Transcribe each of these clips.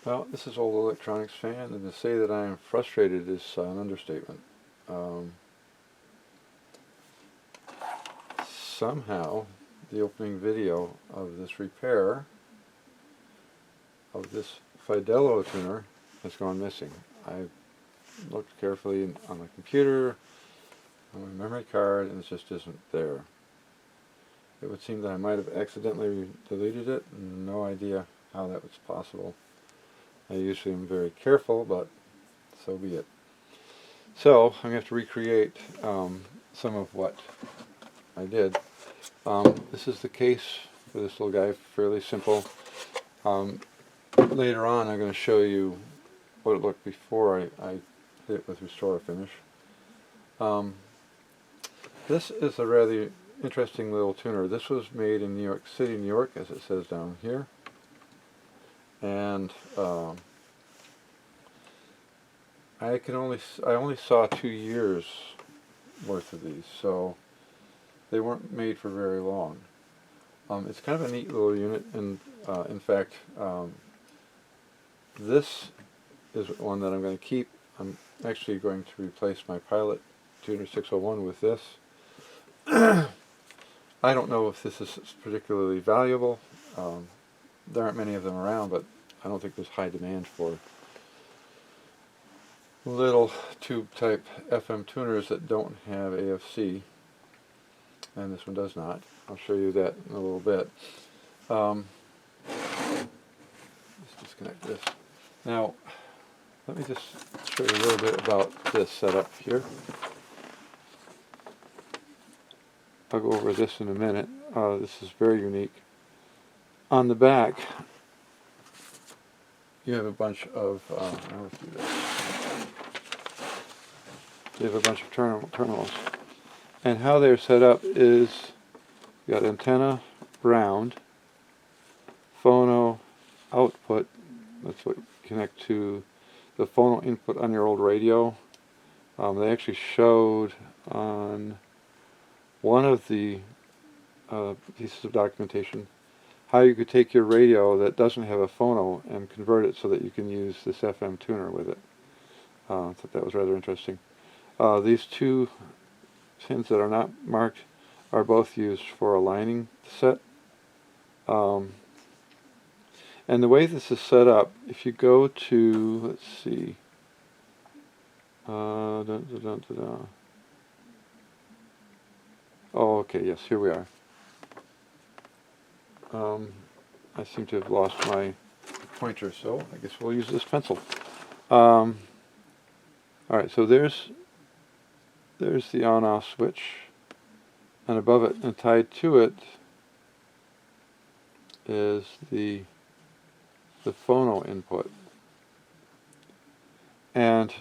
Well, this is Old Electronics Fan, and to say that I am frustrated is an understatement. Somehow, the opening video of this repair of this Fidelotuner has gone missing. I looked carefully on my computer, on my memory card, and it just isn't there. It would seem that I might have accidentally deleted it, and no idea how that was possible. I usually am very careful, but so be it. So I'm going to have to recreate some of what I did. This is the case for this little guy, fairly simple. Later on I'm going to show you what it looked before I hit it with Restore Finish. This is a rather interesting little tuner. This was made in New York City, New York, as it says down here. And I only saw 2 years worth of these, so they weren't made for very long. It's kind of a neat little unit, and in fact, this is one that I'm going to keep. I'm actually going to replace my Fidelotuner 601 with this. I don't know if this is particularly valuable. There aren't many of them around, but I don't think there's high demand for little tube type FM tuners that don't have AFC, and this one does not. I'll show you that in a little bit. Let's disconnect this. Now, let me just show you a little bit about this setup here. I'll go over this in a minute. This is very unique. On the back, you have a bunch of terminals, and how they're set up is you got antenna, ground, phono output. That's what you connect to the phono input on your old radio. They actually showed on one of the pieces of documentation how you could take your radio that doesn't have a phono and convert it so that you can use this FM tuner with it. I thought that was rather interesting. These two pins that are not marked are both used for aligning the set. And the way this is set up, if you go to, let's see, oh, okay, yes, here we are. I seem to have lost my pointer, so I guess we'll use this pencil. Alright, so there's the on-off switch, and above it and tied to it is the phono input. And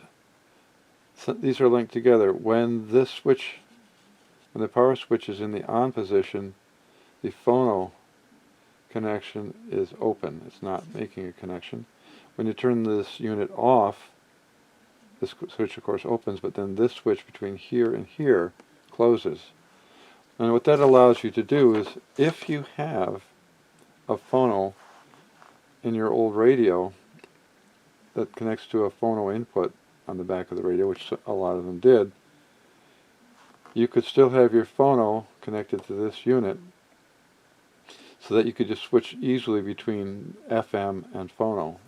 so these are linked together. When the power switch is in the on position, the phono connection is open. It's not making a connection. When you turn this unit off, this switch of course opens, but then this switch between here and here closes. And what that allows you to do is, if you have a phono in your old radio that connects to a phono input on the back of the radio, which a lot of them did, you could still have your phono connected to this unit so that you could just switch easily between FM and phono.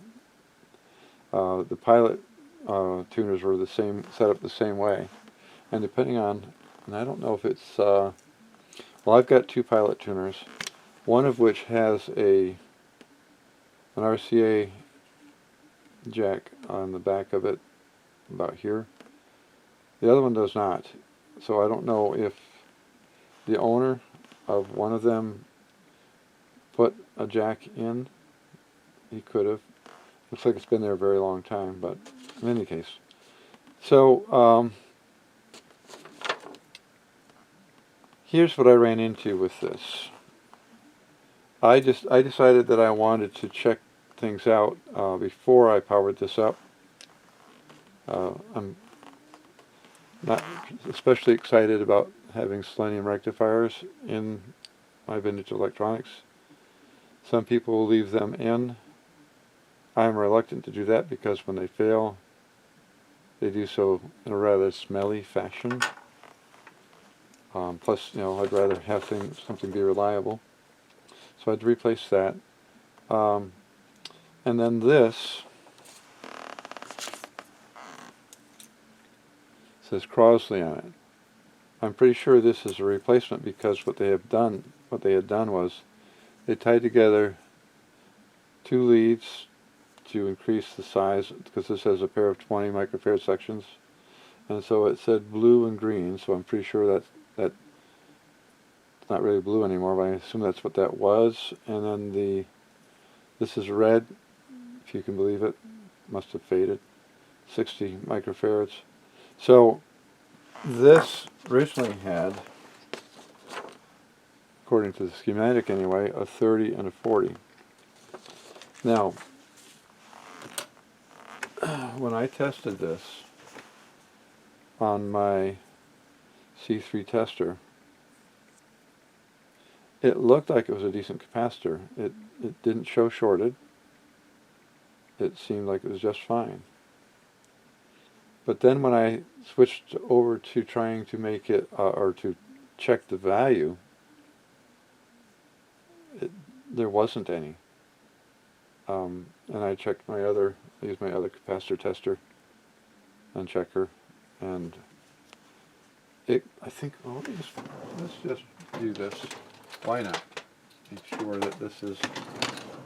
The Pilot tuners were set up the same way, and depending on, and I don't know if it's, well, I've got two Pilot tuners, one of which has an RCA jack on the back of it, about here. The other one does not, so I don't know if the owner of one of them put a jack in. He could have. Looks like it's been there a very long time, but in any case. So here's what I ran into with this. I decided that I wanted to check things out before I powered this up. I'm not especially excited about having selenium rectifiers in my vintage electronics. Some people will leave them in I'm reluctant to do that because when they fail, they do so in a rather smelly fashion. Plus, I'd rather have something be reliable. So I had to replace that. And then this says Crosley on it. I'm pretty sure this is a replacement because what they had done was they tied together two leads to increase the size, because this has a pair of 20 microfarad sections, and so it said blue and green, so I'm pretty sure that's not really blue anymore, but I assume that's what that was. And then this is red, if you can believe it, must have faded, 60 microfarads. So this originally had, according to the schematic anyway, a 30 and a 40. Now, when I tested this on my C3 tester, it looked like it was a decent capacitor. It didn't show shorted. It seemed like it was just fine. But then when I switched over to trying to make it, or to check the value, there wasn't any. And I checked I used my other capacitor tester and checker, and I think, well, let's just do this. Why not? Make sure that this is,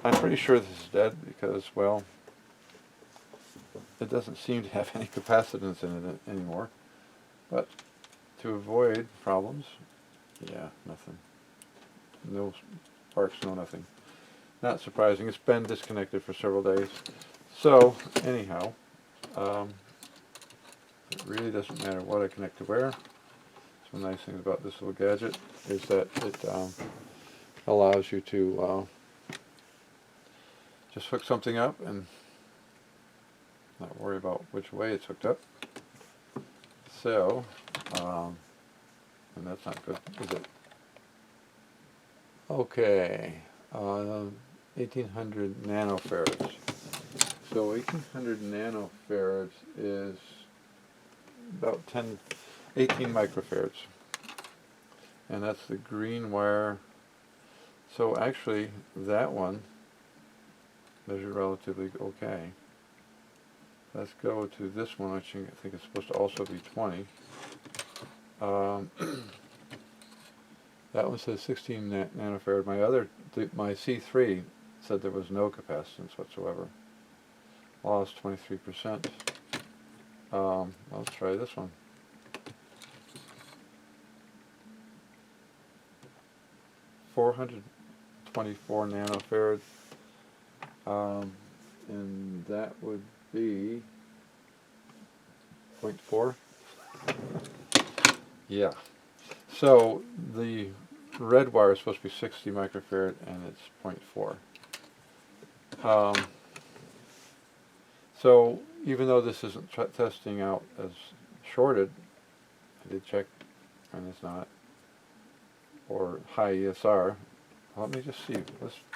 I'm pretty sure this is dead because, well, it doesn't seem to have any capacitance in it anymore. But to avoid problems, yeah, nothing. No sparks, no nothing. Not surprising. It's been disconnected for several days. So, anyhow, it really doesn't matter what I connect to where. Some nice things about this little gadget is that it allows you to just hook something up and not worry about which way it's hooked up. So, and that's not good, is it? Okay, 1800 nanofarads. So 1800 nanofarads is about 18 microfarads. And that's the green wire. So actually, that one measured relatively okay. Let's go to this one, which I think is supposed to also be 20. That one says 16 nanofarad. My C3 said there was no capacitance whatsoever. Lost 23%. Let's try this one. $424 nanofarads, and that would be 0.4. Yeah. So the red wire is supposed to be 60 microfarad, and it's 0.4. So even though this isn't testing out as shorted, I did check, and it's not, or high ESR. Let me just see.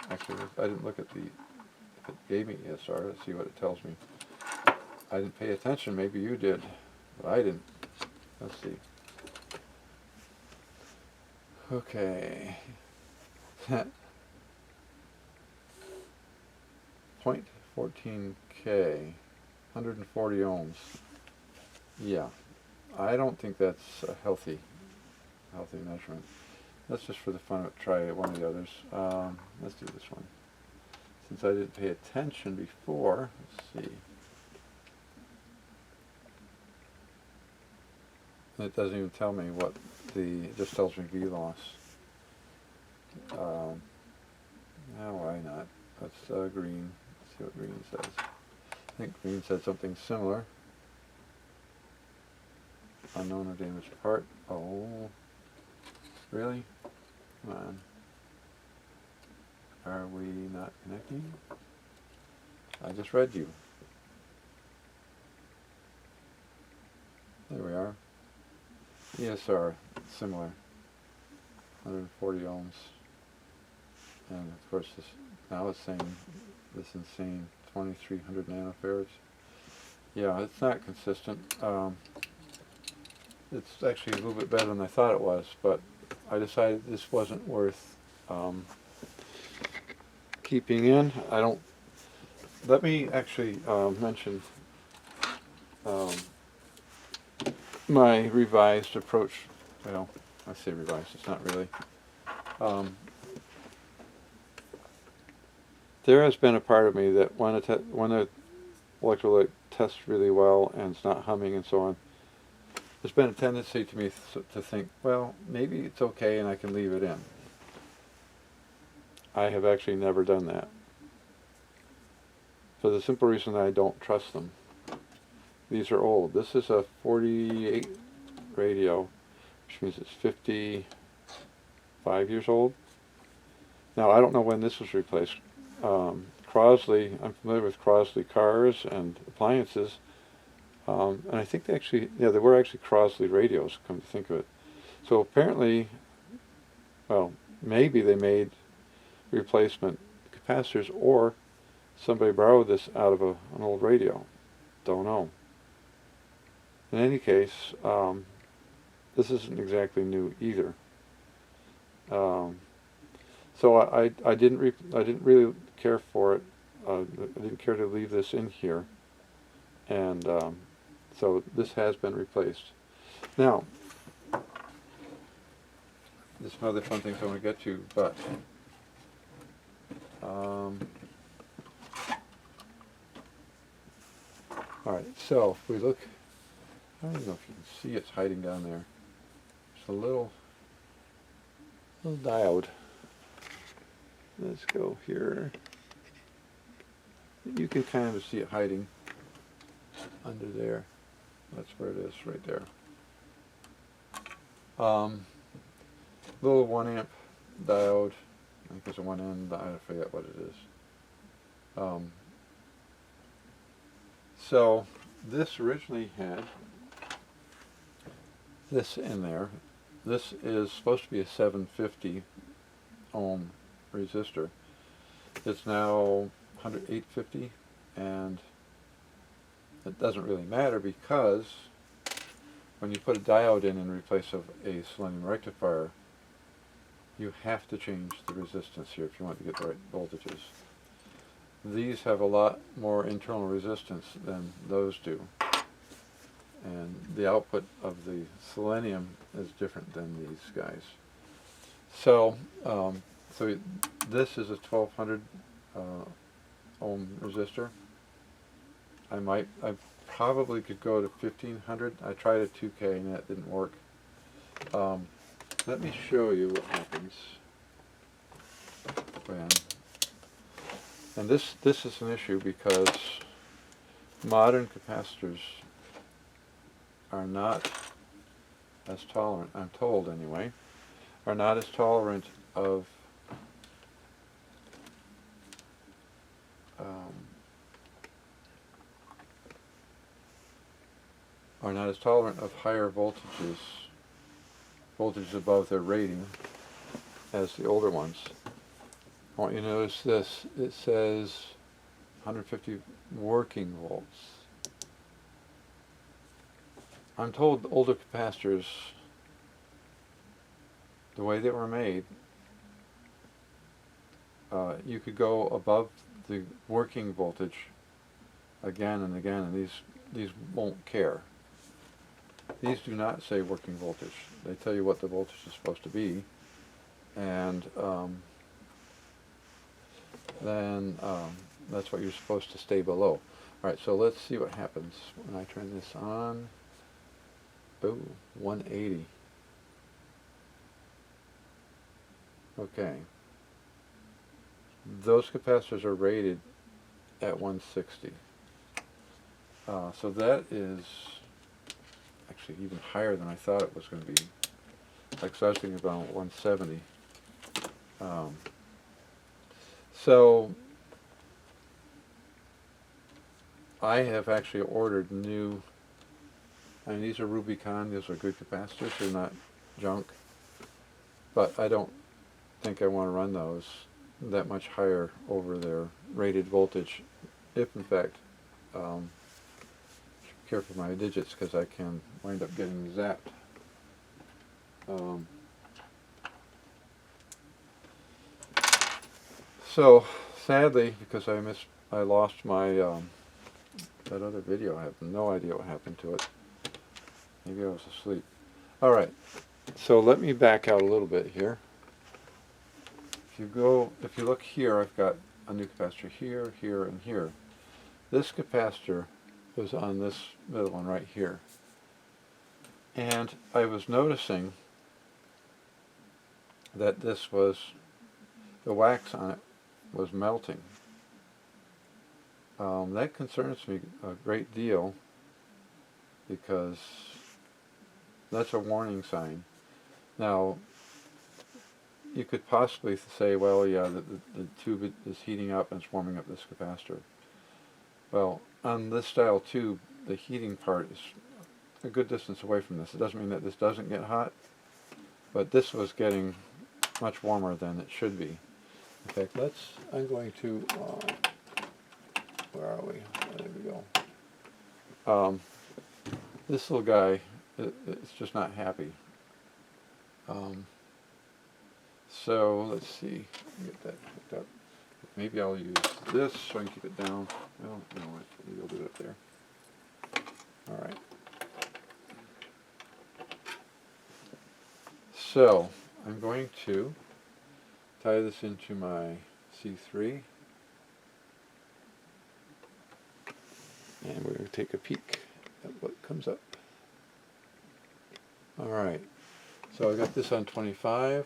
Actually, I didn't look at if it gave me ESR. Let's see what it tells me. I didn't pay attention. Maybe you did, but I didn't. Let's see. Okay. 0.14K, 140 ohms. Yeah, I don't think that's a healthy measurement. Let's just for the fun of it try one of the others. Let's do this one. Since I didn't pay attention before, let's see. It doesn't even tell me it just tells me V loss. Now why not? That's green. Let's see what green says. I think green said something similar. Unknown or damaged part. Oh, really? Come on. Are we not connecting? I just read you. There we are. ESR, similar. 140 ohms. And of course now it's saying this insane 2300 nanofarads. Yeah, it's not consistent. It's actually a little bit better than I thought it was, but I decided this wasn't worth keeping in. I don't. Let me actually mention my revised approach. Well, I say revised, it's not really. There has been a part of me that when the electrolyte tests really well and it's not humming and so on, there's been a tendency to me to think, well, maybe it's okay and I can leave it in. I have actually never done that, for the simple reason that I don't trust them. These are old. This is a 48 radio, which means it's 55 years old. Now, I don't know when this was replaced. Crosley, I'm familiar with Crosley cars and appliances, and I think they actually, yeah, they were actually Crosley radios, come to think of it. So apparently, well, maybe they made replacement capacitors, or somebody borrowed this out of an old radio. Don't know. In any case, this isn't exactly new either. So I didn't really care for it. I didn't care to leave this in here, and so this has been replaced. Now, there's some other fun things I want to get to, but all right. So if we look, I don't know if you can see it's hiding down there. It's a little diode. Let's go here. You can kind of see it hiding under there. That's where it is, right there. Little 1 amp diode. I think it's a 1N, but I forget what it is. So this originally had this in there. This is supposed to be a 750 ohm resistor. It's now 850, and it doesn't really matter because when you put a diode in place of a selenium rectifier, you have to change the resistance here if you want to get the right voltages. These have a lot more internal resistance than those do, and the output of the selenium is different than these guys. So, so this is a 1200 ohm resistor. I probably could go to 1500. I tried a 2K and that didn't work. Let me show you what happens when, and this is an issue because modern capacitors are not as tolerant, I'm told anyway, are not as tolerant of higher voltages above their rating as the older ones. I want you to notice this. It says 150 working volts. I'm told older capacitors, the way they were made, you could go above the working voltage again and again, and these won't care. These do not say working voltage. They tell you what the voltage is supposed to be, and then that's what you're supposed to stay below. Alright, so let's see what happens when I turn this on. Oh, 180. Okay. Those capacitors are rated at 160. So that is actually even higher than I thought it was going to be. Like, so I was thinking about 170. So I have actually ordered new, I mean, these are Rubicon, these are good capacitors, they're not junk, but I don't think I want to run those that much higher over their rated voltage if in fact, careful with my digits because I can wind up getting zapped. So sadly, because I lost my that other video, I have no idea what happened to it. Maybe I was asleep. All right, so let me back out a little bit here. If you look here, I've got a new capacitor here, here, and here. This capacitor was on this middle one right here. And I was noticing that the wax on it was melting. That concerns me a great deal because that's a warning sign. Now, you could possibly say, well, yeah, the tube is heating up and it's warming up this capacitor. Well, on this style tube, the heating part is a good distance away from this. It doesn't mean that this doesn't get hot, but this was getting much warmer than it should be. In fact, I'm going to, where are we? There we go. This little guy, it's just not happy. So let's see, get that hooked up. Maybe I'll use this so I can keep it down. Well, you know what, maybe I'll do it up there. All right. So I'm going to tie this into my C3. And we're going to take a peek at what comes up. All right. So I got this on 25.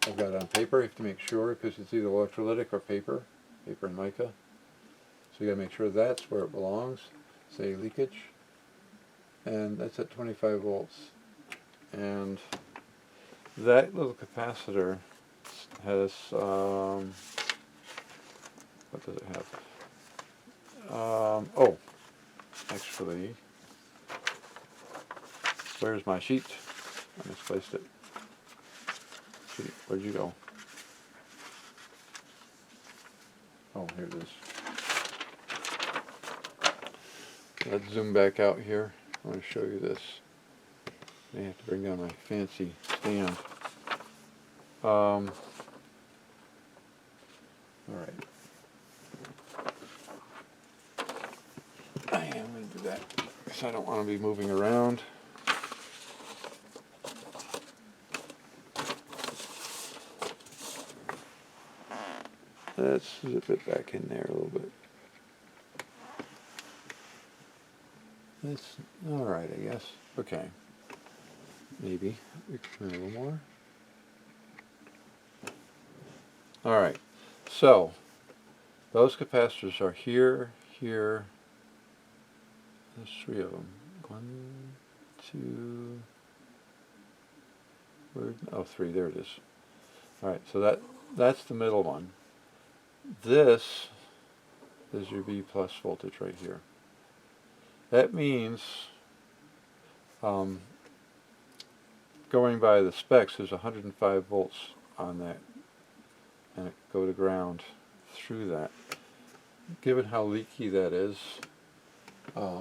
I've got it on paper. You have to make sure because it's either electrolytic or paper and mica. So you got to make sure that's where it belongs. Say leakage. And that's at 25 volts. And that little capacitor has, what does it have? Oh, actually, where's my sheet? I misplaced it. Sheet, where'd you go? Oh, here it is. Let's zoom back out here. I want to show you this. I have to bring down my fancy stand. All right. I am going to do that because I don't want to be moving around. Let's zip it back in there a little bit. That's all right, I guess. Okay. Maybe we can turn a little more. All right. So those capacitors are here, here. There's 3 of them. 1, 2. Oh, 3. There it is. All right. So that's the middle one. This is your B plus voltage right here. That means, going by the specs, there's 105 volts on that, and it go to ground through that. Given how leaky that is, this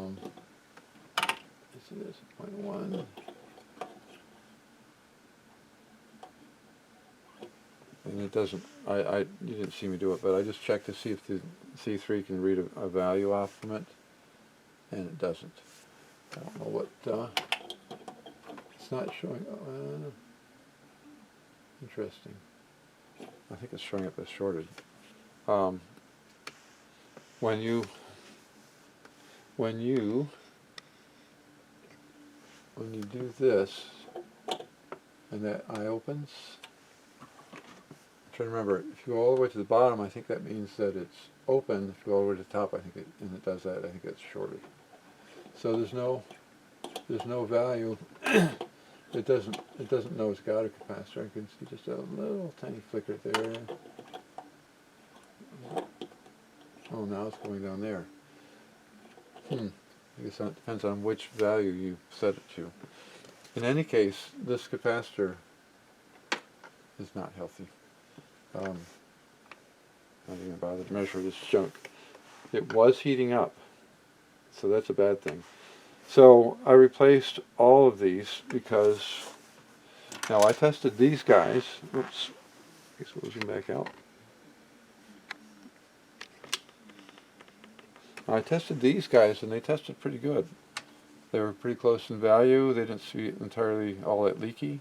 is 0.1. And it doesn't, you didn't see me do it, but I just checked to see if the C3 can read a value off from it, and it doesn't. I don't know what, it's not showing, interesting. I think it's showing up as shorted. When you do this, and that eye opens, try to remember, if you go all the way to the bottom, I think that means that it's open. If you go all the way to the top, and it does that, I think it's shorted. So there's no value. It doesn't know it's got a capacitor. I can see just a little tiny flicker there. Oh, now it's going down there. I guess that depends on which value you set it to. In any case, this capacitor is not healthy. Not even bother to measure this junk. it was heating up, so that's a bad thing. So I replaced all of these because now I tested these guys. Oops, I guess we'll zoom back out. I tested these guys and they tested pretty good. They were pretty close in value. They didn't see entirely all that leaky.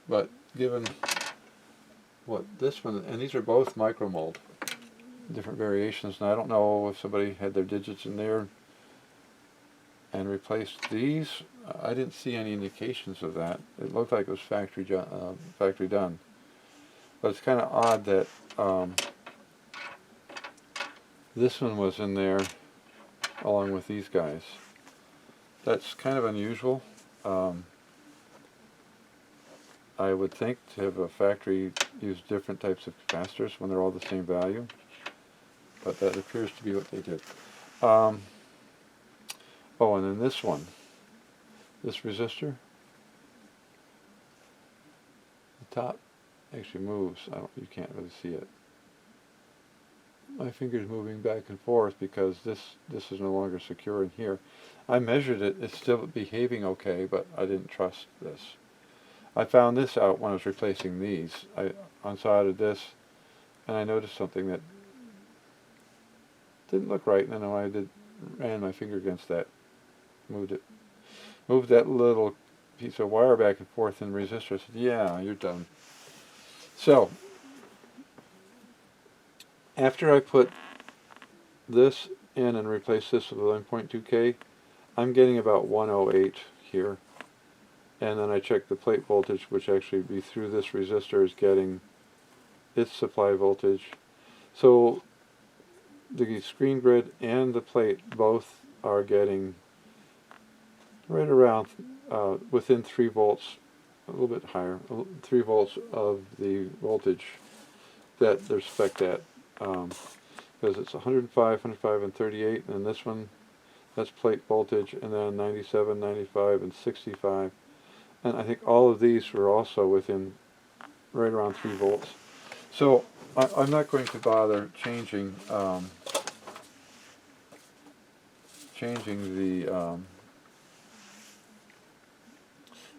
But given what this one, and these are both micromold, different variations, and I don't know if somebody had their digits in there and replaced these. I didn't see any indications of that. It looked like it was factory done. But it's kind of odd that this one was in there along with these guys. That's kind of unusual. I would think to have a factory use different types of capacitors when they're all the same value, but that appears to be what they did. Oh, and then this one, this resistor, the top actually moves. You can't really see it. My finger's moving back and forth because this is no longer secure in here. I measured it. It's still behaving okay, but I didn't trust this. I found this out when I was replacing these. I unsoldered this, and I noticed something that didn't look right. And then I ran my finger against that, moved that little piece of wire back and forth in the resistor. I said, "Yeah, you're done." So after I put this in and replace this with 11.2K, I'm getting about 108 here. And then I check the plate voltage, which actually be through this resistor is getting its supply voltage. So the screen grid and the plate both are getting right around within 3 volts, a little bit higher, 3 volts of the voltage that they're spec'd at. Because it's 105, and 38, and this one, that's plate voltage, and then 97, 95, and 65. And I think all of these were also within right around 3 volts. So I'm not going to bother changing the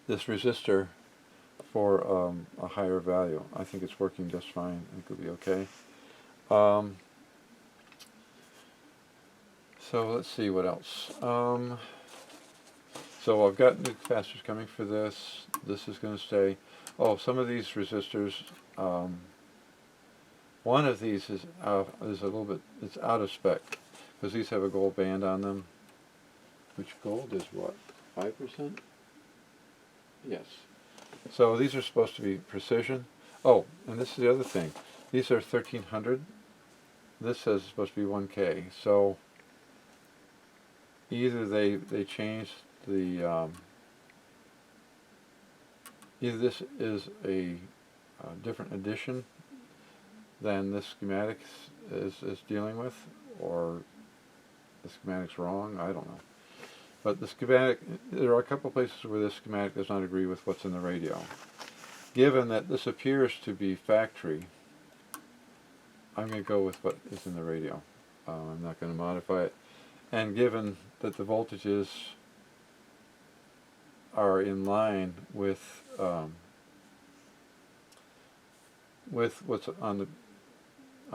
this resistor for a higher value. I think it's working just fine. I think it'll be okay. So let's see what else. So I've got new capacitors coming for this. This is going to stay. Oh, some of these resistors. One of these is a little bit. It's out of spec because these have a gold band on them. Which gold is what? 5%? Yes. So these are supposed to be precision. Oh, and this is the other thing. These are 1300. This says it's supposed to be 1K. So either they changed the either this is a different edition than this schematic is dealing with, or the schematic's wrong. I don't know. But the schematic, there are a couple places where this schematic does not agree with what's in the radio. Given that this appears to be factory, I'm going to go with what is in the radio. I'm not going to modify it. And given that the voltages are in line with what's on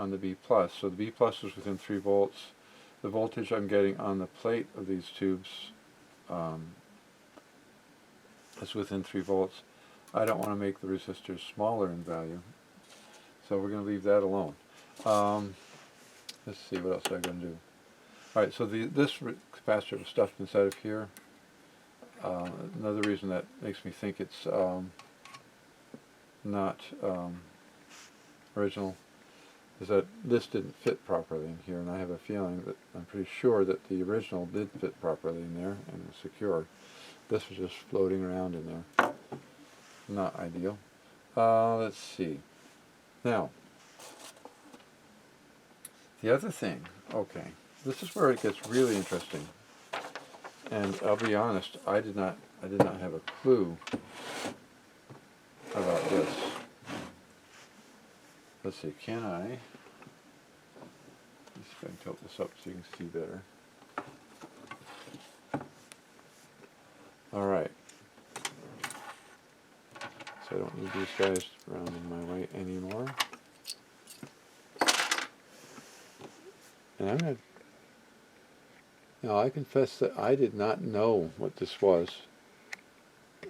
the B plus, so the B plus is within 3 volts. The voltage I'm getting on the plate of these tubes is within 3 volts. I don't want to make the resistors smaller in value, so we're going to leave that alone. Let's see, what else am I going to do? Alright, so this capacitor was stuffed inside of here. Another reason that makes me think it's not original is that this didn't fit properly in here, and I have a feeling that I'm pretty sure that the original did fit properly in there and was secure. This was just floating around in there. Not ideal. Let's see. Now, the other thing, okay, this is where it gets really interesting. And I'll be honest, I did not have a clue about this. Let's see, can I? These Go ahead and tilt this up so you can see better. Alright. So I don't need these guys around in my way anymore. And I'm going to... Now I confess that I did not know what this was.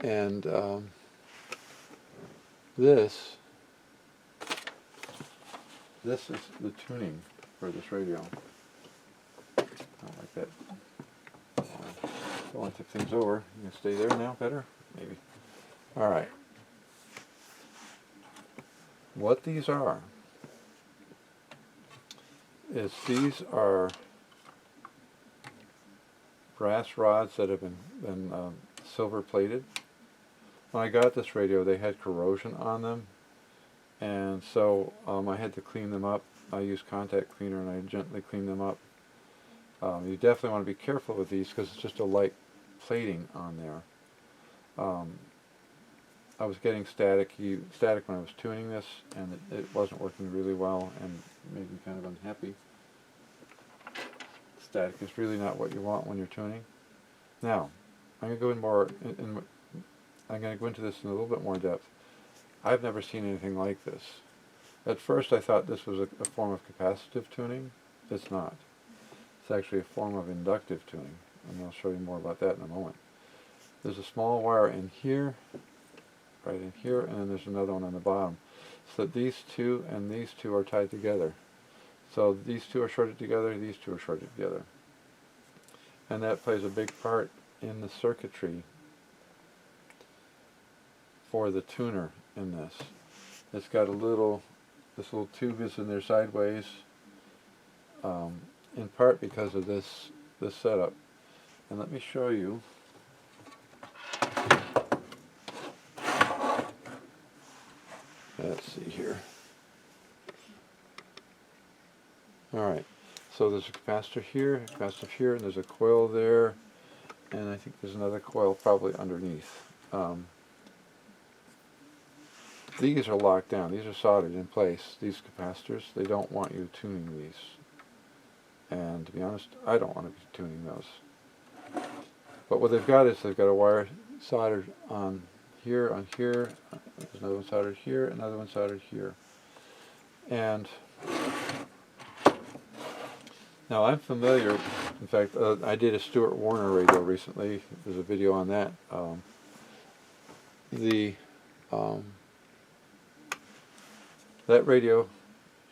And this is the tuning for this radio. I don't like that. Don't want to tip things over. You can stay there now better? Maybe. Alright. What these are is these are brass rods that have been silver plated. When I got this radio, they had corrosion on them, and so I had to clean them up. I used contact cleaner and I gently cleaned them up. You definitely want to be careful with these because it's just a light plating on there. I was getting static when I was tuning this, and it wasn't working really well and made me kind of unhappy. Static is really not what you want when you're tuning. Now, I'm going to go in more. I'm going to go into this in a little bit more depth. I've never seen anything like this. At first, I thought this was a form of capacitive tuning. It's not. It's actually a form of inductive tuning, and I'll show you more about that in a moment. There's a small wire in here, right in here, and then there's another one on the bottom. So that these two and these two are tied together. So these two are shorted together, these two are shorted together. And that plays a big part in the circuitry for the tuner in this. It's got this little tube is in there sideways, in part because of this setup. And let me show you. Let's see here. Alright, so there's a capacitor here, and there's a coil there, and I think there's another coil probably underneath. These are locked down. These are soldered in place. These capacitors, they don't want you tuning these. And to be honest, I don't want to be tuning those. But what they've got is they've got a wire soldered on here, there's another one soldered here, another one soldered here. And now I'm familiar, in fact, I did a Stuart Warner radio recently. There's a video on that. That radio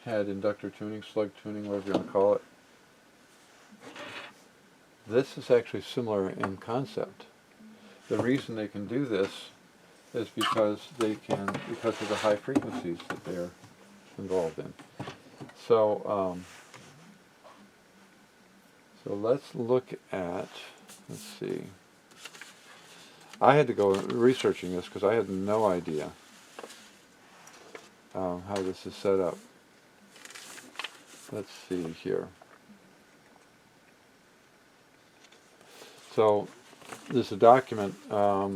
had inductor tuning, slug tuning, whatever you want to call it. This is actually similar in concept. The reason they can do this is because of the high frequencies that they're involved in. So, so let's look at, let's see. I had to go researching this because I had no idea how this is set up. Let's see here. So there's a document. I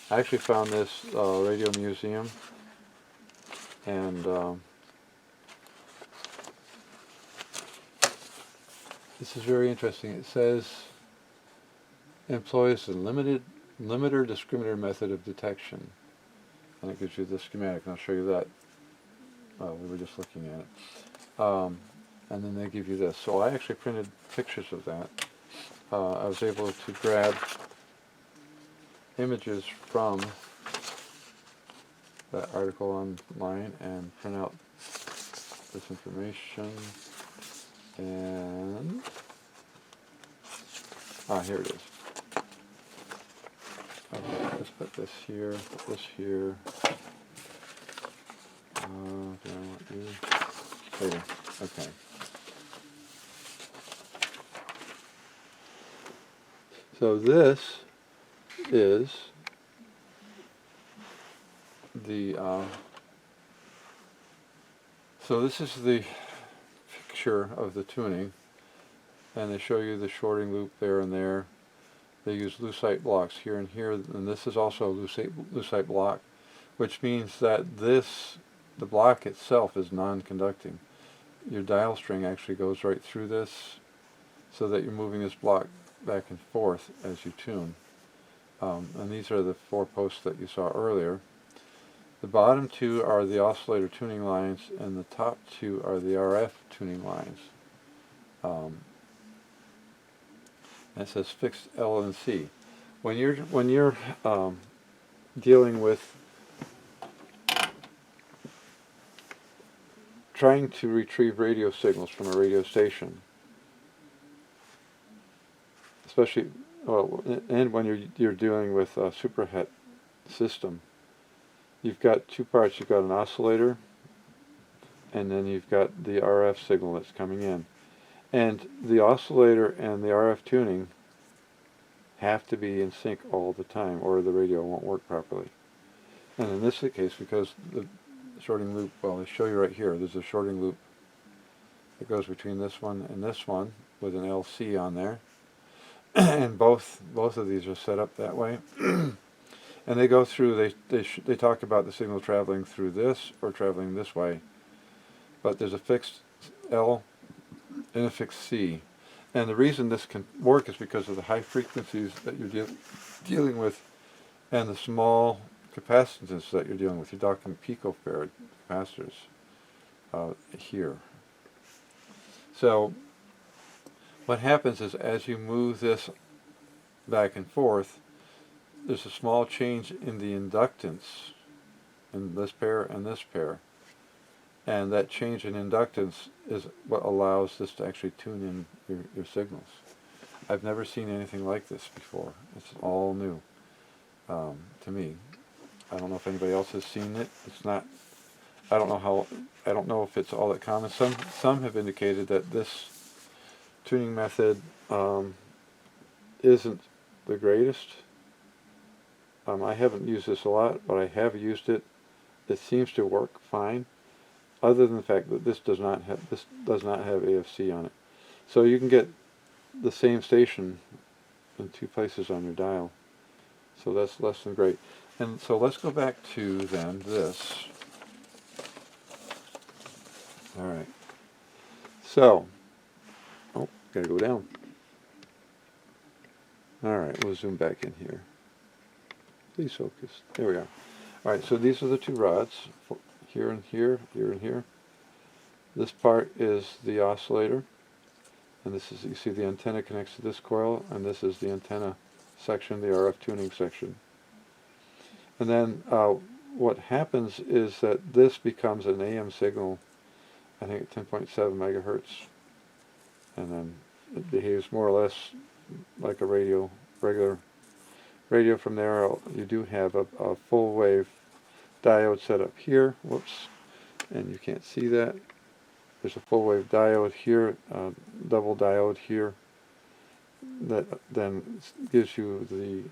actually found this radio museum, and this is very interesting. It says employs the limiter discriminator method of detection, and it gives you the schematic, and I'll show you that. We were just looking at it. And then they give you this. So I actually printed pictures of that. I was able to grab images from that article online and print out this information. And here it is. Okay, let's put this here, put this here. Do I want you? Later. Okay. So this is the picture of the tuning, and they show you the shorting loop there and there. They use lucite blocks here and here, and this is also a lucite block, which means that the block itself is non-conducting. your dial string actually goes right through this, so that you're moving this block back and forth as you tune. And these are the 4 posts that you saw earlier. The bottom 2 are the oscillator tuning lines, and the top 2 are the RF tuning lines. And it says fixed L and C. When you're dealing with trying to retrieve radio signals from a radio station, especially and when you're dealing with a superhet system, you've got 2 parts. You've got an oscillator, and then you've got the RF signal that's coming in. And the oscillator and the RF tuning have to be in sync all the time, or the radio won't work properly. And in this case, because the shorting loop, well, they show you right here, there's a shorting loop that goes between this one and this one with an LC on there. And both of these are set up that way. And they go through, they talk about the signal traveling through this or traveling this way. But there's a fixed L and a fixed C. And the reason this can work is because of the high frequencies that you're dealing with and the small capacitances that you're dealing with. You're talking picofarad capacitors here. So what happens is, as you move this back and forth, there's a small change in the inductance in this pair and this pair. And that change in inductance is what allows this to actually tune in your signals. I've never seen anything like this before. It's all new to me. I don't know if anybody else has seen it. It's not. I don't know if it's all that common. Some have indicated that this tuning method isn't the greatest. I haven't used this a lot, but I have used it. It seems to work fine, other than the fact that this does not have AFC on it. So you can get the same station in 2 places on your dial. So that's less than great. And so let's go back to then this. All right. So, gotta go down. All right, we'll zoom back in here. Please focus. There we are. All right, so these are the 2 rods, here and here, here and here. This part is the oscillator, and this is, you see the antenna connects to this coil, and this is the antenna section, the RF tuning section. And then what happens is that this becomes an AM signal, I think at 10.7 megahertz, and then it behaves more or less like a regular radio. From there, you do have a full wave diode set up here. Whoops, and you can't see that. There's a full wave diode here, double diode here, that then gives you the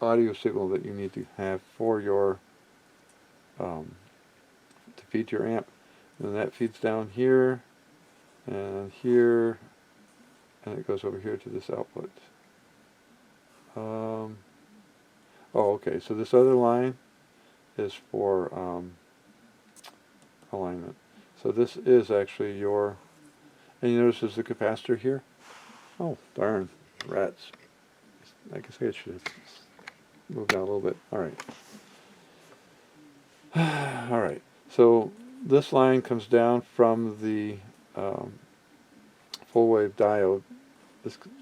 audio signal that you need to have for your to feed your amp. And that feeds down here and here, and it goes over here to this output. Okay, so this other line is for alignment. So this is actually your, and you notice there's the capacitor here. Oh, darn, rats. I guess I should have moved down a little bit. All right. All right, so this line comes down from the full wave diode.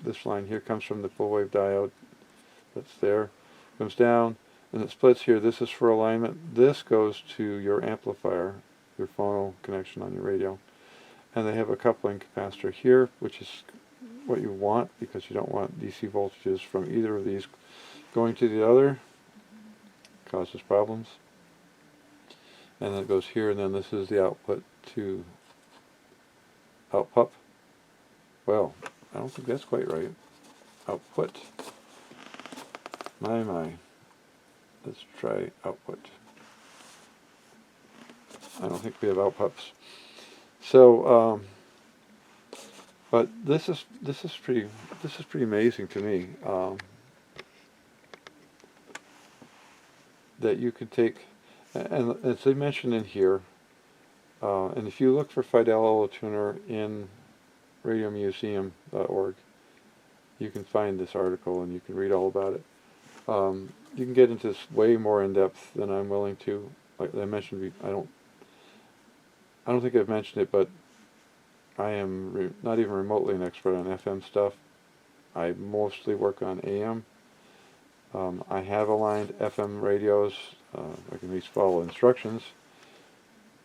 This line here comes from the full wave diode that's there. Comes down and it splits here. This is for alignment. This goes to your amplifier, your phono connection on your radio. And they have a coupling capacitor here, which is what you want because you don't want DC voltages from either of these going to the other. Causes problems. And then it goes here, and then this is the output to output. Well, I don't think that's quite right. Output. My. Let's try output. I don't think we have outputs. So, but this is pretty amazing to me. That you could take, and as they mentioned in here, And if you look for Fidelotuner in radiomuseum.org, you can find this article and you can read all about it. You can get into this way more in depth than I'm willing to. Like I mentioned, I don't think I've mentioned it, but I am not even remotely an expert on FM stuff. I mostly work on AM. I have aligned FM radios. I can at least follow instructions,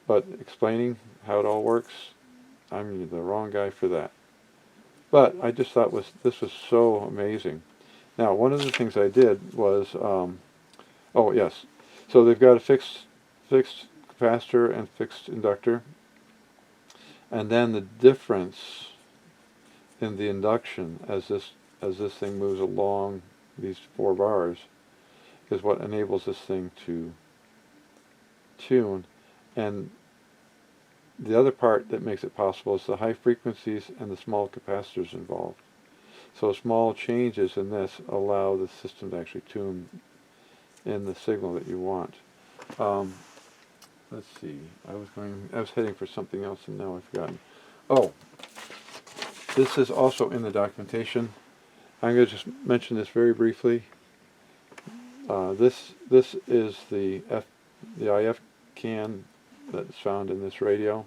but explaining how it all works, I'm the wrong guy for that. But I just thought this was so amazing. Now, one of the things I did was, oh yes, so they've got a fixed capacitor and fixed inductor, and then the difference in the induction as this thing moves along these 4 bars is what enables this thing to tune. And the other part that makes it possible is the high frequencies and the small capacitors involved. So small changes in this allow the system to actually tune in the signal that you want. Let's see, I was heading for something else and now I've forgotten. Oh, this is also in the documentation. I'm going to just mention this very briefly. This is the IF can that's found in this radio,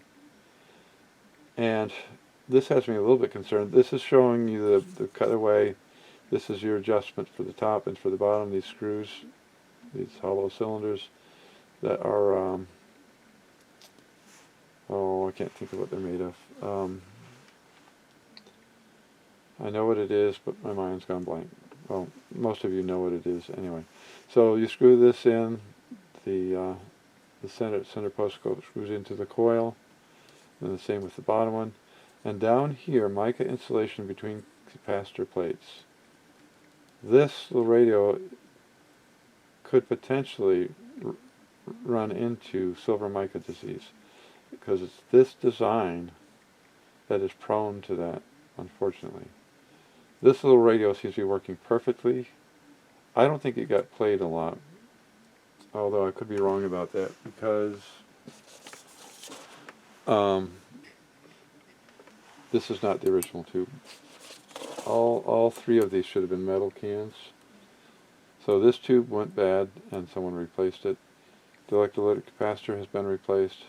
and this has me a little bit concerned. This is showing you the cutaway. This is your adjustment for the top and for the bottom. These screws, these hollow cylinders that are oh, I can't think of what they're made of. I know what it is, but my mind's gone blank. Well, most of you know what it is anyway. So you screw this in, the center post screws into the coil, and the same with the bottom one. And down here, mica insulation between capacitor plates. This little radio could potentially run into silver mica disease, because it's this design that is prone to that, unfortunately. This little radio seems to be working perfectly. I don't think it got played a lot, although I could be wrong about that, because this is not the original tube. All 3 of these should have been metal cans. So this tube went bad and someone replaced it. The electrolytic capacitor has been replaced.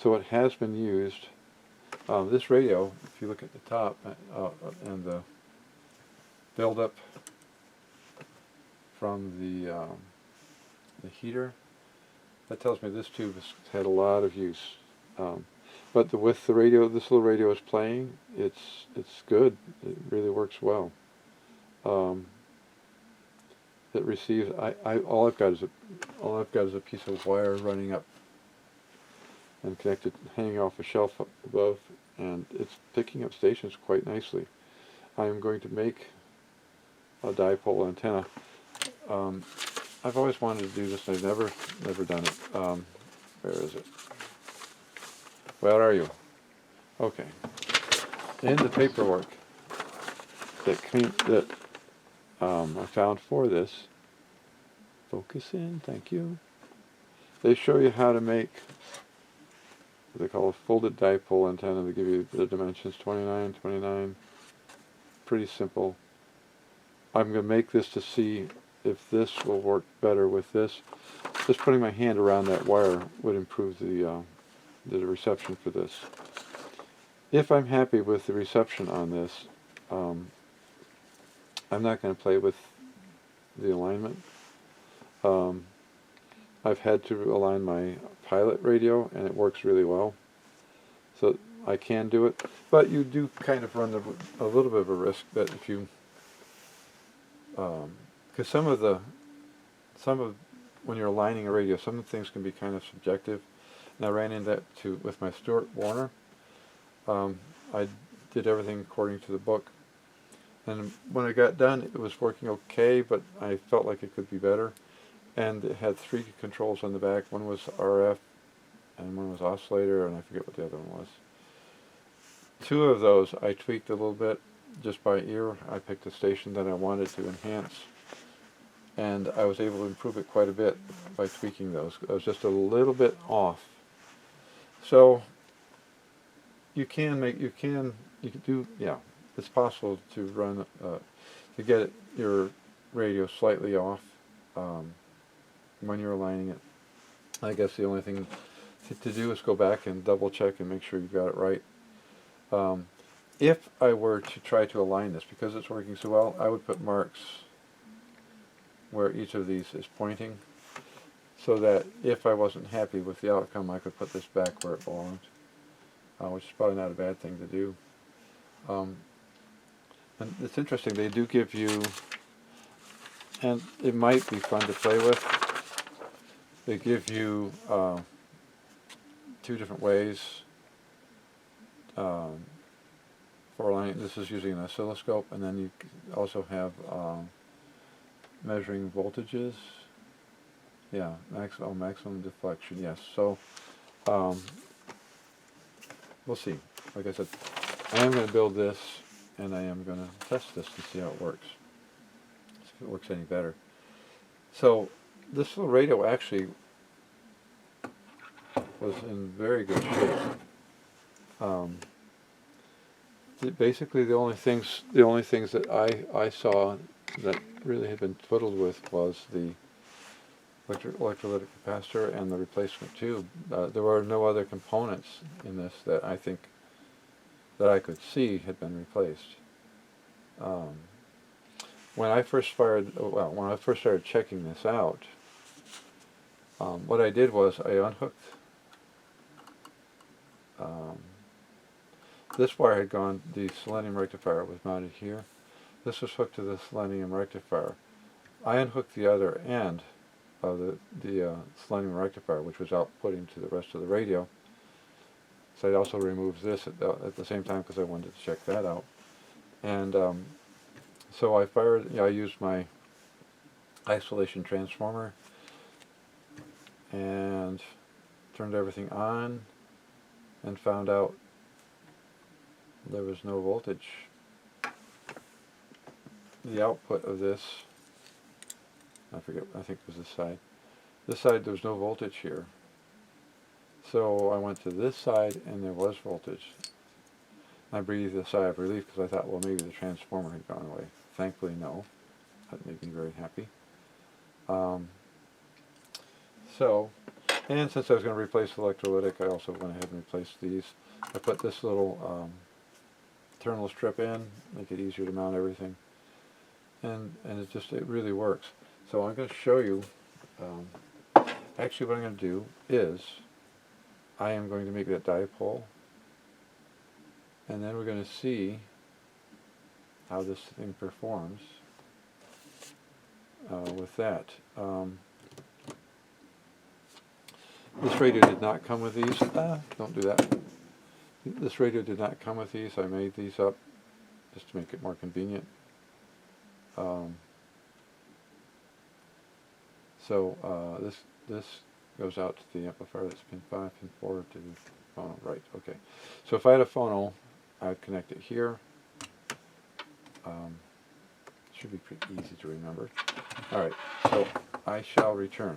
So it has been used. This radio, if you look at the top and the buildup from the heater, that tells me this tube has had a lot of use. But with the radio, this little radio is playing. It's good. It really works well. It receives. All I've got is a piece of wire running up and connected, hanging off a shelf up above, and it's picking up stations quite nicely. I am going to make a dipole antenna. I've always wanted to do this, and I've never done it. Where is it? Where are you? Okay. In the paperwork that I found for this, focus in, thank you. They show you how to make what they call a folded dipole antenna. They give you the dimensions 29, 29. Pretty simple. I'm going to make this to see if this will work better with this. Just putting my hand around that wire would improve the reception for this. If I'm happy with the reception on this, I'm not going to play with the alignment. I've had to align my pilot radio, and it works really well. So I can do it, but you do kind of run a little bit of a risk that if you, because some of when you're aligning a radio, some of the things can be kind of subjective. And I ran into that with my Stuart Warner. I did everything according to the book, and when I got done, it was working okay, but I felt like it could be better. And it had 3 controls on the back. One was RF, and one was oscillator, and I forget what the other one was. 2 of those I tweaked a little bit just by ear. I picked a station that I wanted to enhance, and I was able to improve it quite a bit by tweaking those. I was just a little bit off. So you can do, yeah, it's possible to run, to get your radio slightly off when you're aligning it. I guess the only thing to do is go back and double check and make sure you've got it right. If I were to try to align this, because it's working so well, I would put marks where each of these is pointing, so that if I wasn't happy with the outcome, I could put this back where it belonged, which is probably not a bad thing to do. And it's interesting, they do give you, and it might be fun to play with, they give you two different ways for aligning. This is using an oscilloscope, and then you also have measuring voltages. Yeah, maximum deflection, yes. So, we'll see. Like I said, I am going to build this, and I am going to test this to see how it works. See if it works any better. So, this little radio actually was in very good shape. Basically, the only things that I saw that really had been twiddled with was the electrolytic capacitor and the replacement tube. There were no other components in this that I think that I could see had been replaced. When I first started checking this out, what I did was I unhooked. This wire had gone. The selenium rectifier was mounted here. This was hooked to the selenium rectifier. I unhooked the other end of the selenium rectifier, which was outputting to the rest of the radio. So I also removed this at the same time because I wanted to check that out. And so I used my isolation transformer and turned everything on and found out there was no voltage. The output of this, I think it was this side. This side, there was no voltage here. So I went to this side and there was voltage. I breathed a sigh of relief because I thought, well, maybe the transformer had gone away. Thankfully, no. That made me very happy. And since I was going to replace the electrolytic, I also went ahead and replaced these. I put this little terminal strip in, make it easier to mount everything. And it really works. So I'm going to show you, actually what I'm going to do is, I am going to make that dipole, and then we're going to see how this thing performs with that. This radio did not come with these. Don't do that. This radio did not come with these. I made these up just to make it more convenient. This goes out to the amplifier. That's pin 5, pin 4 to the phono. Right, okay. So if I had a phono, I'd connect it here. Should be pretty easy to remember. Alright, so I shall return.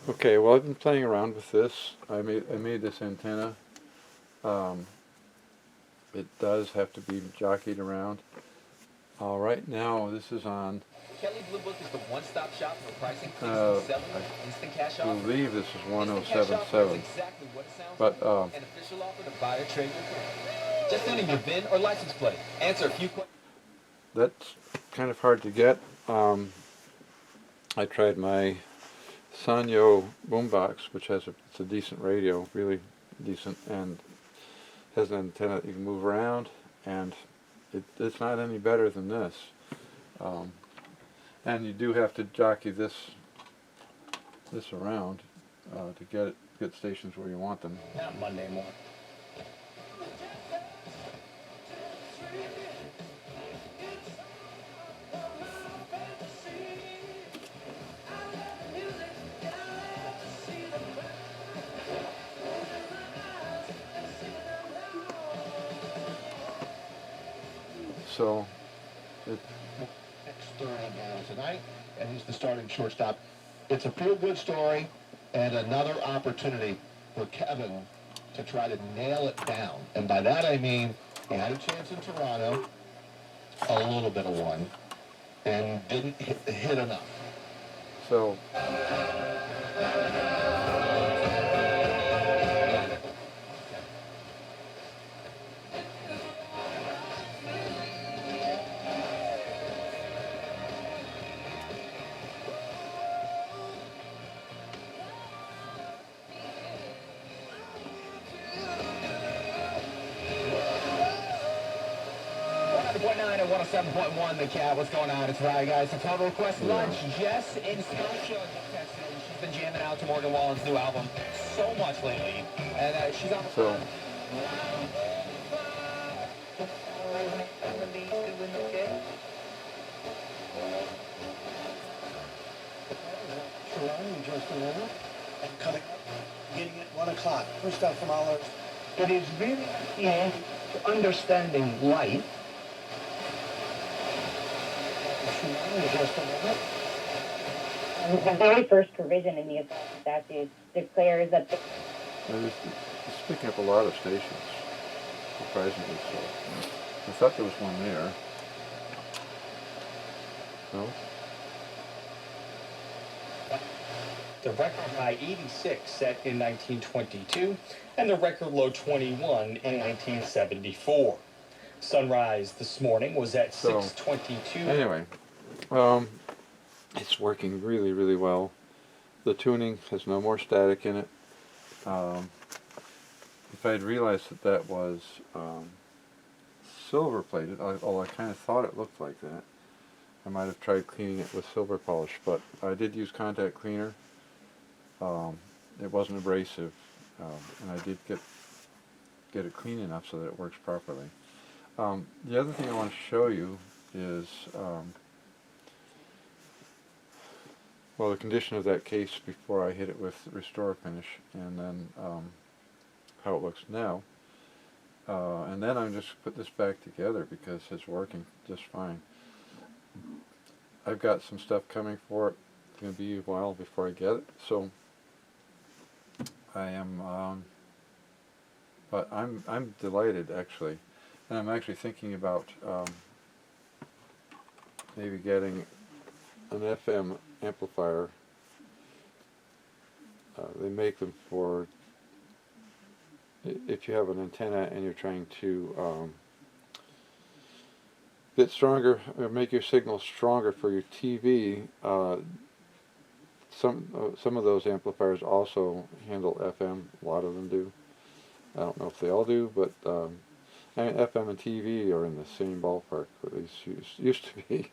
Okay, well, I've been playing around with this. I made this antenna. It does have to be jockeyed around. Right now, this is on. Kelly Blue Book is the one-stop shop for pricing, instant selling, instant cash offer. I believe this is 1077. Exactly what it sounds but like. An official offer to buy or trade your car. Just enter your VIN or license plate. Answer a few questions. That's kind of hard to get. I tried my Sanyo boombox, which has it's a decent radio, really decent, and has an antenna that you can move around, and it's not any better than this. And you do have to jockey this around to get stations where you want them. Not Monday morning. So, tonight, and he's the starting shortstop. It's a feel-good story and another opportunity for Kevin to try to nail it down. And by that I mean he had a chance in Toronto, a little bit of one, and didn't hit enough. So .9 and 107.1 the cat. What's going on? It's Ryan, guys. The total request lunch. Jess in Scotia texted. She's been jamming out to Morgan Wallen's new album so much lately, and she's on the so coming up, getting at 1 o'clock. First up from all ours. It is really to understanding life. The very first provision in the assault statute declares that it's picking up a lot of stations, surprisingly so. I thought there was one there. No? The record high 86 set in 1922 and the record low 21 in 1974. Sunrise this morning was at 6:22. Anyway, it's working really, really well. The tuning has no more static in it. If I had realized that that was silver plated, although I kind of thought it looked like that, I might have tried cleaning it with silver polish, but I did use contact cleaner. It wasn't abrasive, and I did get it clean enough so that it works properly. The other thing I want to show you is, well, the condition of that case before I hit it with Restore Finish, and then how it looks now. And then I'm just put this back together because it's working just fine. I've got some stuff coming for it. It's going to be a while before I get it, so I am, but I'm delighted actually, and I'm actually thinking about maybe getting an FM amplifier. They make them for if you have an antenna and you're trying to get stronger or make your signal stronger for your TV. Some of those amplifiers also handle FM. A lot of them do. I don't know if they all do, but I mean, FM and TV are in the same ballpark. At least used to be.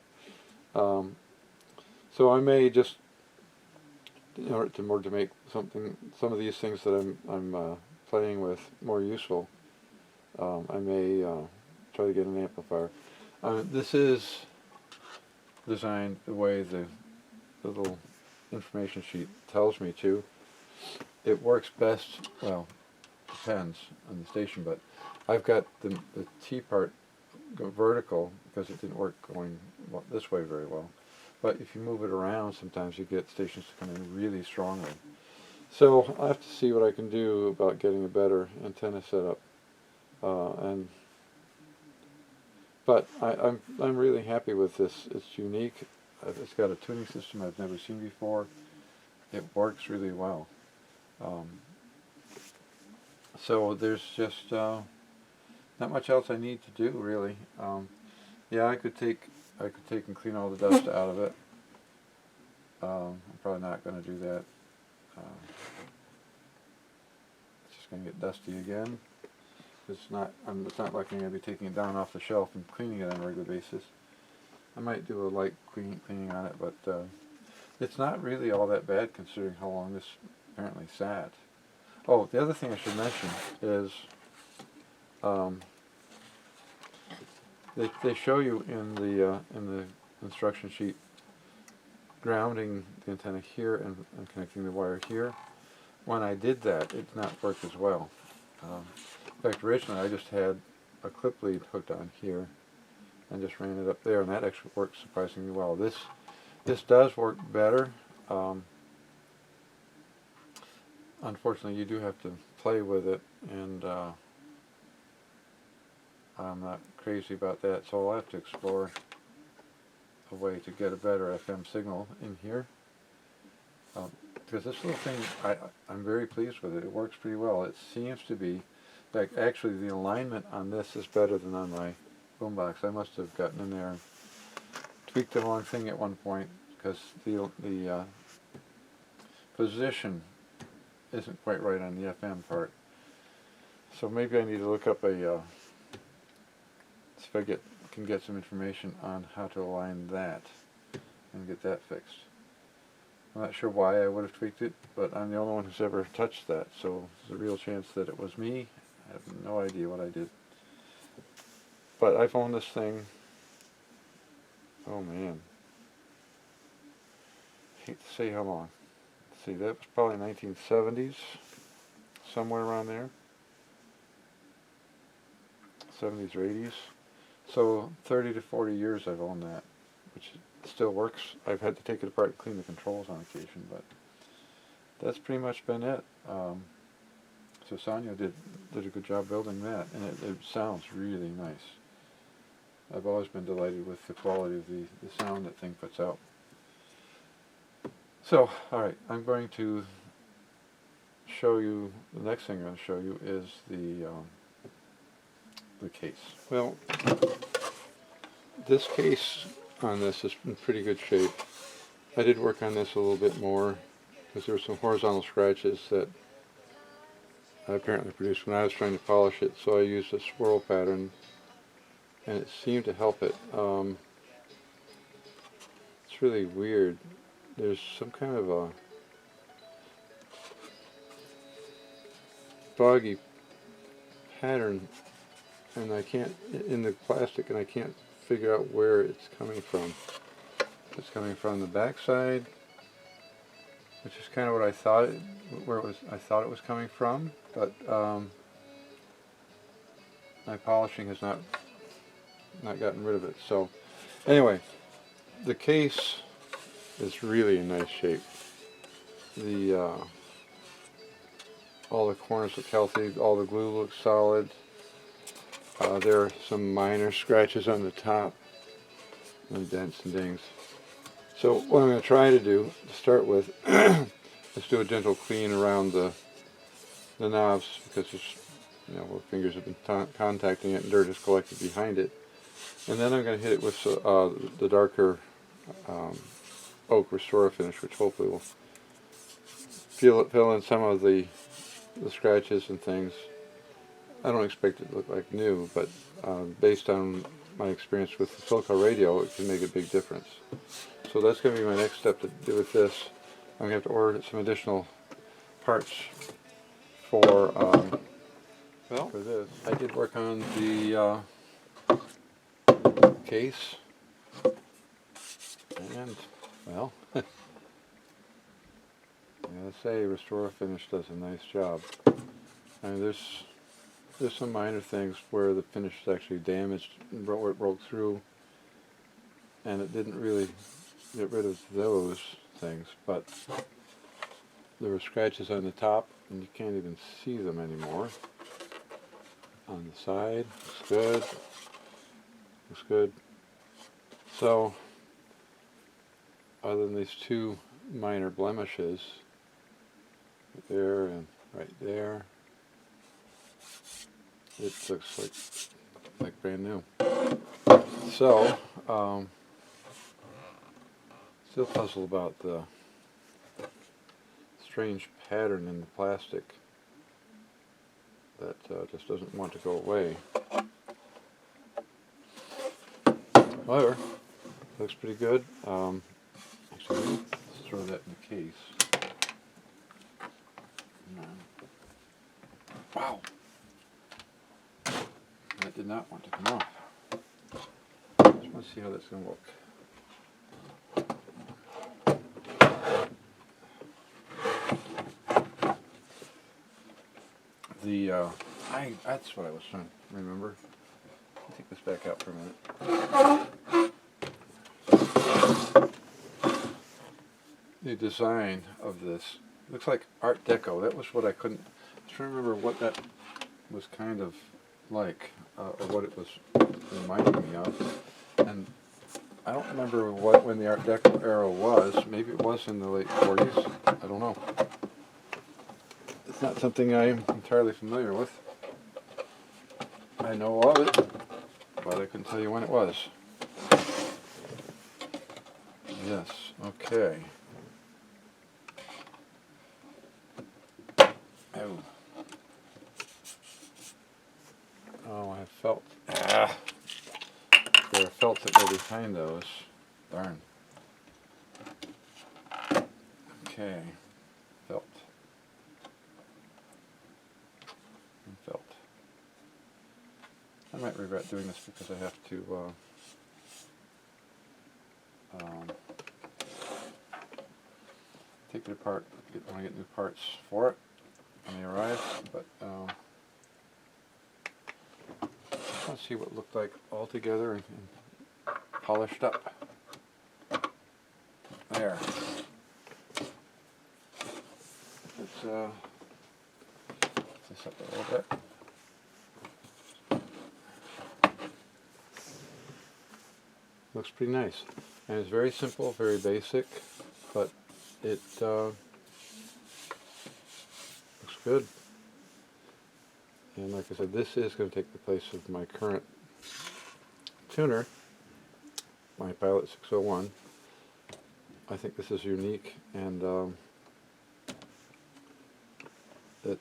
So I may just, in order to make some of these things that I'm playing with more useful, I may try to get an amplifier. This is designed the way the little information sheet tells me to. It works best, well, depends on the station, but I've got the T part go vertical because it didn't work going this way very well. But if you move it around, sometimes you get stations to come in really strongly. So I have to see what I can do about getting a better antenna setup. But I'm really happy with this. It's unique. It's got a tuning system I've never seen before. It works really well. So there's just not much else I need to do really. Yeah, I could take and clean all the dust out of it. I'm probably not going to do that. It's just going to get dusty again. It's not like I'm going to be taking it down off the shelf and cleaning it on a regular basis. I might do a light cleaning on it, but it's not really all that bad considering how long this apparently sat. Oh, the other thing I should mention is they show you in the instruction sheet grounding the antenna here and connecting the wire here. When I did that, it did not work as well. In fact, originally I just had a clip lead hooked on here and just ran it up there, and that actually worked surprisingly well. This does work better. unfortunately you do have to play with it, and I'm not crazy about that, so I'll have to explore a way to get a better FM signal in here. Because this little thing, I'm very pleased with it. It works pretty well. It seems to be, like, actually the alignment on this is better than on my boombox. I must have gotten in there and tweaked the wrong thing at one point, because the position isn't quite right on the FM part. So maybe I need to look up a, see if I can get some information on how to align that and get that fixed. I'm not sure why I would have tweaked it, but I'm the only one who's ever touched that, so there's a real chance that it was me. I have no idea what I did. But I've owned this thing, oh man, I hate to say how long. Let's see, that was probably 1970s, somewhere around there. 70s or 80s. So 30 to 40 years I've owned that, which still works. I've had to take it apart and clean the controls on occasion, but that's pretty much been it. So Sonia did a good job building that, and it sounds really nice. I've always been delighted with the quality of the sound that thing puts out. So, alright, I'm going to show you, the next thing I'm going to show you is the case. Well, this case on this is in pretty good shape. I did work on this a little bit more because there were some horizontal scratches that I apparently produced when I was trying to polish it, so I used a swirl pattern and it seemed to help it. It's really weird. There's some kind of a foggy pattern and I can't, in the plastic, and I can't figure out where it's coming from. It's coming from the back side, which is kind of what I thought I thought it was coming from, but my polishing has not gotten rid of it. So anyway, the case is really in nice shape. The all the corners look healthy, all the glue looks solid. There are some minor scratches on the top and dents and dings. So what I'm going to try to do to start with is do a gentle clean around the knobs, because there's, where fingers have been contacting it and dirt is collected behind it. And then I'm going to hit it with the darker oak Restorer finish, which hopefully will fill in some of the scratches and things. I don't expect it to look like new, but based on my experience with the Philco radio, it can make a big difference. So that's going to be my next step to do with this. I'm going to have to order some additional parts for this. I did work on the case, and well, I gotta say, Restorer Finish does a nice job. I mean, there's some minor things where the finish is actually damaged and broke through, and it didn't really get rid of those things, but there were scratches on the top and you can't even see them anymore. On the side, looks good. So other than these two minor blemishes right there and right there, it looks like brand new. So still puzzled about the strange pattern in the plastic that just doesn't want to go away. However, looks pretty good. Actually, let's throw that in the case. Wow! That did not want to come off. Just want to see how that's going to look. That's what I was trying to remember. Let me take this back out for a minute. The design of this looks like Art Deco. That was what I couldn't, I was trying to remember what that was kind of like, or what it was reminding me of. And I don't remember when the Art Deco era was. Maybe it was in the late 40s. I don't know. It's not something I'm entirely familiar with. I know of it, but I couldn't tell you when it was. Yes, okay. Oh. Oh, I have felt. Ah. There are felts that go behind those. Darn. Okay. Felt. And felt. I might regret doing this because I have to take it apart when I get new parts for it when they arrive, but I just want to see what it looked like all together and polished up. There. Let's this up a little bit. Looks pretty nice, and it's very simple, very basic, but it looks good. And like I said, this is going to take the place of my current tuner, my Pilot 601. I think this is unique, and it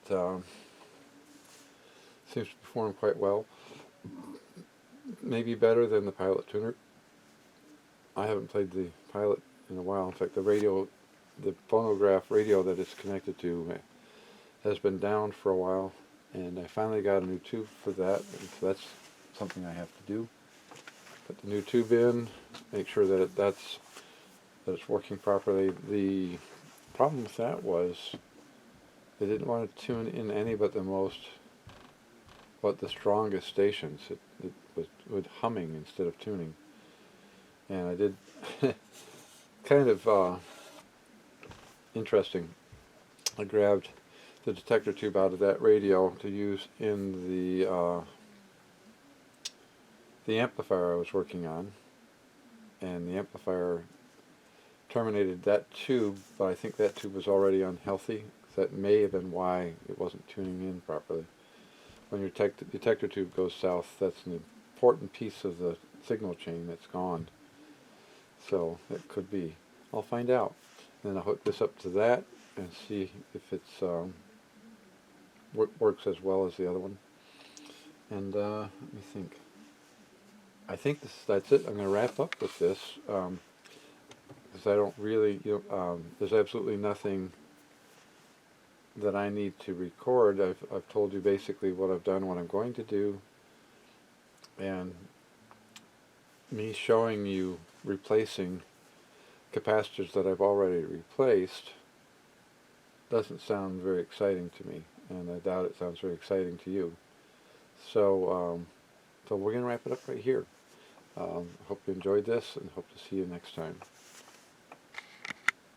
seems to perform quite well. Maybe better than the Pilot tuner. I haven't played the Pilot in a while. In fact, the phonograph radio that it's connected to has been down for a while, and I finally got a new tube for that, and so that's something I have to do. Put the new tube in, make sure that it's working properly. The problem with that was they didn't want to tune in any but the strongest stations. It was humming instead of tuning. And I did kind of interesting. I grabbed the detector tube out of that radio to use in the amplifier I was working on, and the amplifier terminated that tube, but I think that tube was already unhealthy. That may have been why it wasn't tuning in properly. When your detector tube goes south, that's an important piece of the signal chain that's gone. So it could be. I'll find out. Then I'll hook this up to that and see if it's works as well as the other one. And let me think. I think that's it. I'm going to wrap up with this because I don't really, there's absolutely nothing that I need to record. I've told you basically what I've done, what I'm going to do, and me showing you replacing capacitors that I've already replaced doesn't sound very exciting to me, and I doubt it sounds very exciting to you. So, so we're going to wrap it up right here. Hope you enjoyed this, and hope to see you next time.